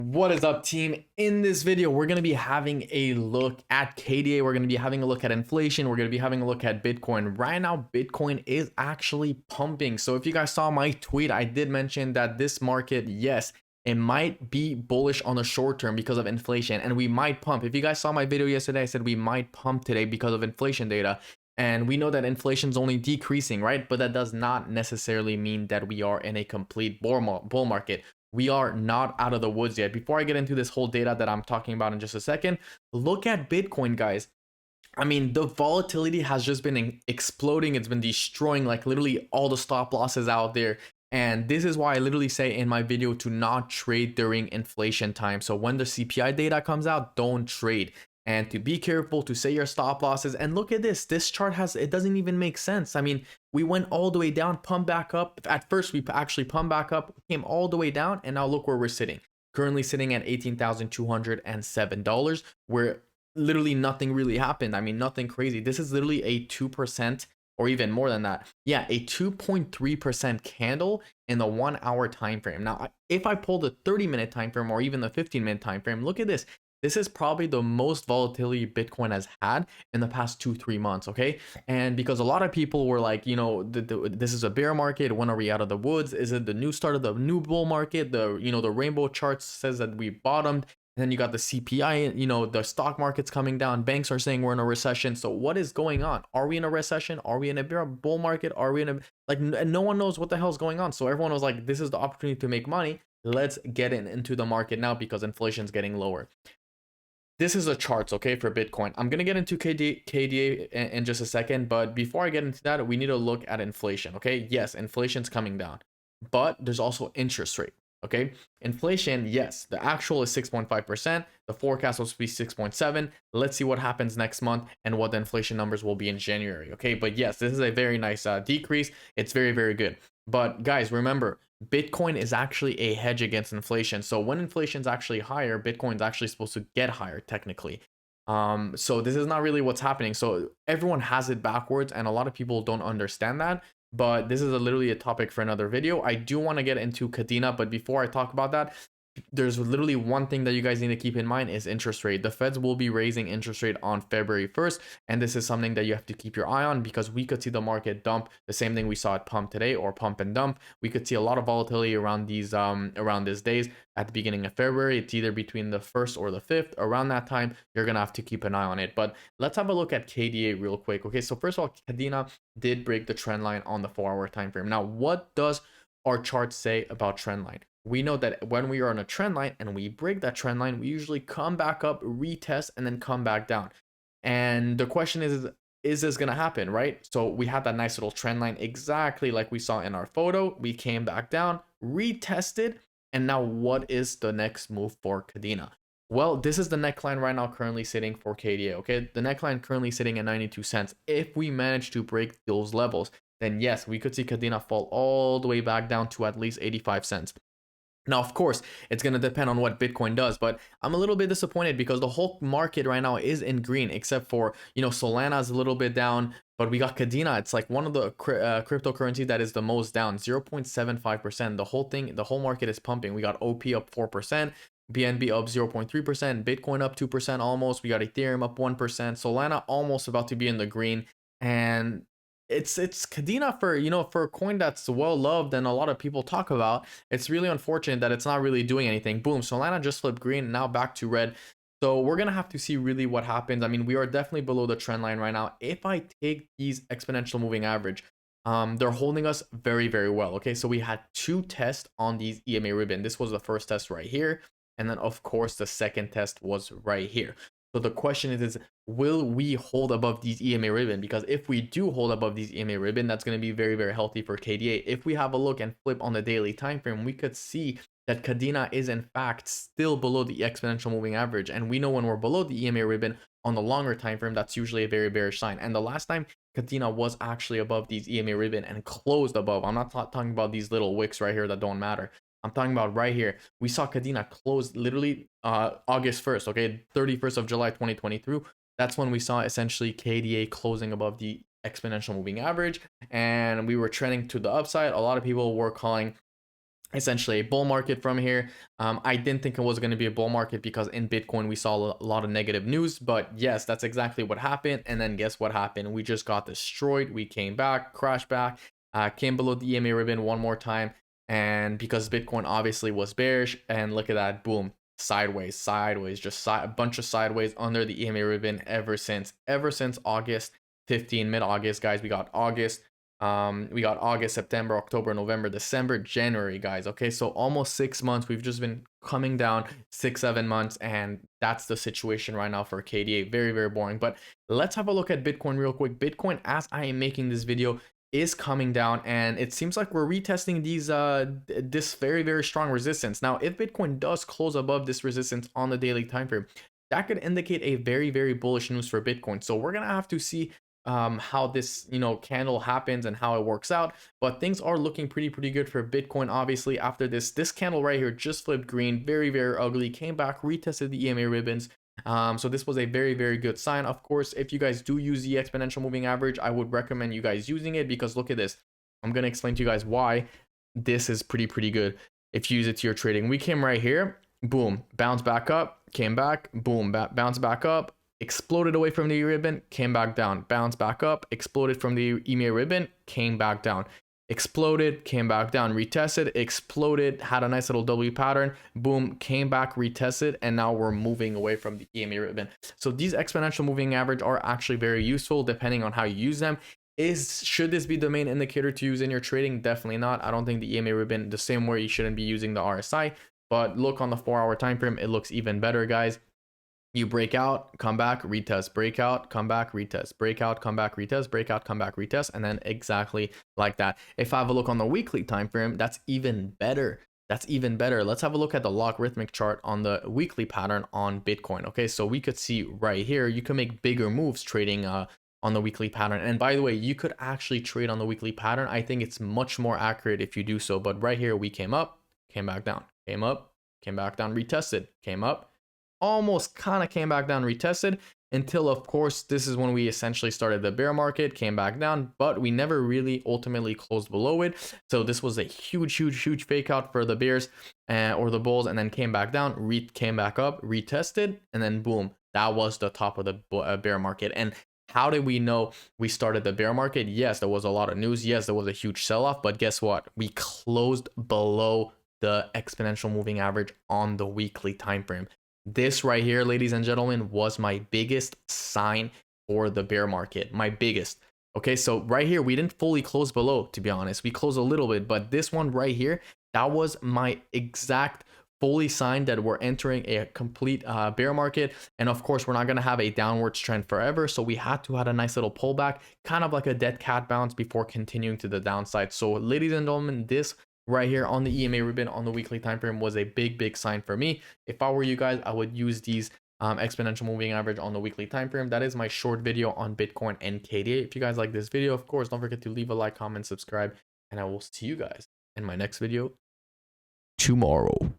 What is up, team? In this video, we're going to be having a look at KDA. We're going to be having a look at inflation. We're going to be having a look at Bitcoin. Right now, Bitcoin is actually pumping. So if you guys saw my tweet, I did mention that this market, yes, it might be bullish on the short term because of inflation, and we might pump. If you guys saw my video yesterday, I said we might pump today because of inflation data. And we know that inflation is only decreasing, right? But that does not necessarily mean that we are in a complete bull market. We are not out of the woods yet. Before I get into this whole data that I'm talking about in just a second, look at Bitcoin, guys. I mean, the volatility has just been exploding. It's been destroying like literally all the stop losses out there. And this is why I literally say in my video to not trade during inflation time. So when the CPI data comes out, don't trade. And to be careful, to say your stop losses. And look at this chart it doesn't even make sense. I mean, we went all the way down, pumped back up. At first, we actually pumped back up, came all the way down, and now look where we're sitting. Currently sitting at $18,207, where literally nothing really happened. I mean, nothing crazy. This is literally a 2% or even more than that. Yeah, a 2.3% candle in the 1 hour time frame. Now, if I pull the 30-minute time frame or even the 15-minute time frame, look at this. This is probably the most volatility Bitcoin has had in the past 2-3 months, okay? And because a lot of people were like, you know, this is a bear market. When are we out of the woods? Is it the new start of the new bull market? The rainbow chart says that we bottomed. And then you got the CPI, the stock market's coming down. Banks are saying we're in a recession. So what is going on? Are we in a recession? Are we in a bull market? Are we in no one knows what the hell is going on. So everyone was like, this is the opportunity to make money. Let's get into the market now because inflation's getting lower. This is the charts, okay, for Bitcoin. I'm going to get into KDA in just a second, but before I get into that, we need to look at inflation, okay? Yes, inflation's coming down, but there's also interest rate, okay? Inflation, yes, the actual is 6.5%. The forecast was to be 6.7. Let's see what happens next month and what the inflation numbers will be in January, okay? But yes, this is a very nice decrease. It's very, very good. But guys, remember, Bitcoin is actually a hedge against inflation. So when inflation is actually higher, Bitcoin's actually supposed to get higher technically. So this is not really what's happening. So everyone has it backwards, and a lot of people don't understand that. But this is literally a topic for another video. I do want to get into Kadena, but before I talk about that, there's literally one thing that you guys need to keep in mind is interest rate. The Feds will be raising interest rate on February 1st, and this is something that you have to keep your eye on because we could see the market dump. The same thing we saw at pump today, or pump and dump. We could see a lot of volatility around these days at the beginning of February. It's either between the 1st or the 5th. Around that time, you're gonna have to keep an eye on it. But let's have a look at KDA real quick. Okay, so first of all, Kadena did break the trend line on the 4-hour time frame. Now, what does our chart say about trend line? We know that when we are on a trend line and we break that trend line, we usually come back up, retest, and then come back down. And the question is this going to happen, right? So we had that nice little trend line exactly like we saw in our photo. We came back down, retested, and now what is the next move for Kadena? Well, this is the neckline right now currently sitting for KDA, okay? The neckline currently sitting at 92 cents. If we manage to break those levels, then yes, we could see Kadena fall all the way back down to at least 85 cents. Now, of course, it's going to depend on what Bitcoin does, but I'm a little bit disappointed because the whole market right now is in green, except for, Solana is a little bit down, but we got Kadena. It's like one of the cryptocurrency that is the most down, 0.75%. The whole market is pumping. We got OP up 4%. BNB up 0.3%, Bitcoin up 2% almost. We got Ethereum up 1%, Solana almost about to be in the green, and it's Kadena for a coin that's well loved and a lot of people talk about. It's really unfortunate that it's not really doing anything. Boom, Solana just flipped green, now back to red. So we're gonna have to see really what happens. I mean, we are definitely below the trend line right now. If I take these exponential moving average, they're holding us very, very well. Okay, so we had 2 tests on these EMA ribbon. This was the first test right here, and then of course the second test was right here. So the question is will we hold above these EMA ribbon? Because if we do hold above these EMA ribbon, that's going to be very, very healthy for KDA. If we have a look and flip on the daily time frame, we could see that Kadena is in fact still below the exponential moving average. And we know when we're below the EMA ribbon on the longer time frame, that's usually a very bearish sign. And the last time Kadena was actually above these EMA ribbon and closed above. I'm not talking about these little wicks right here that don't matter. I'm talking about right here. We saw Kadena close literally August 1st, okay, 31st of July 2023. That's when we saw essentially KDA closing above the exponential moving average, and we were trending to the upside. A lot of people were calling essentially a bull market from here. I didn't think it was going to be a bull market because in Bitcoin we saw a lot of negative news, but yes, that's exactly what happened. And then guess what happened? We just got destroyed. We came back, crashed back, came below the EMA ribbon one more time. And because Bitcoin obviously was bearish, and look at that, boom, sideways, just a bunch of sideways under the EMA ribbon ever since August 15, mid-August, guys. We got August, September, October, November, December, January, guys. Okay, so almost 6 months. We've just been coming down 6, 7 months, and that's the situation right now for KDA. Very, very boring. But let's have a look at Bitcoin real quick. Bitcoin, as I am making this video, is coming down, and it seems like we're retesting this very, very strong resistance. Now, if Bitcoin does close above this resistance on the daily time frame, that could indicate a very, very bullish news for Bitcoin. So we're gonna have to see how this candle happens and how it works out, but things are looking pretty good for Bitcoin. Obviously, after this candle right here just flipped green, very, very ugly, came back, retested the EMA ribbons. So this was a very, very good sign. Of course, if you guys do use the exponential moving average, I would recommend you guys using it, because look at this. I'm going to explain to you guys why this is pretty good if you use it to your trading. We came right here, boom, bounce back up, came back, boom, bounce back up, exploded away from the ribbon, came back down, bounced back up, exploded from the EMA ribbon, came back down, exploded, came back down, retested, exploded, had a nice little W pattern, boom, came back, retested, and now we're moving away from the EMA ribbon. So these exponential moving average are actually very useful depending on how you use them. Should this be the main indicator to use in your trading? Definitely not. I don't think the EMA ribbon, the same way you shouldn't be using the RSI, but look on the 4-hour time frame, it looks even better, guys. You break out, come back, retest, breakout, come back, retest, breakout, come back, retest, breakout, come back, retest, and then exactly like that. If I have a look on the weekly time frame, that's even better. That's even better. Let's have a look at the logarithmic chart on the weekly pattern on Bitcoin. Okay, so we could see right here, you can make bigger moves trading on the weekly pattern. And by the way, you could actually trade on the weekly pattern. I think it's much more accurate if you do so. But right here, we came up, came back down, came up, came back down, retested, came up, almost kind of came back down, retested, until of course this is when we essentially started the bear market, came back down, but we never really ultimately closed below it. So this was a huge fake out for the bears or the bulls, and then came back down, came back up, retested, and then boom, that was the top of the bear market. And how did we know we started the bear market? Yes, there was a lot of news. Yes, there was a huge sell-off, but guess what? We closed below the exponential moving average on the weekly time frame. This right here, ladies and gentlemen, was my biggest sign for the bear market. My biggest. Okay, so right here, we didn't fully close below, to be honest. We closed a little bit, but this one right here, that was my exact fully sign that we're entering a complete bear market. And of course, we're not going to have a downwards trend forever. So we had to have a nice little pullback, kind of like a dead cat bounce before continuing to the downside. So ladies and gentlemen, this right here on the EMA ribbon on the weekly time frame was a big sign for me. If I were you guys, I would use these exponential moving average on the weekly time frame. That is my short video on Bitcoin and KDA. If you guys like this video, of course, don't forget to leave a like, comment, subscribe, and I will see you guys in my next video tomorrow.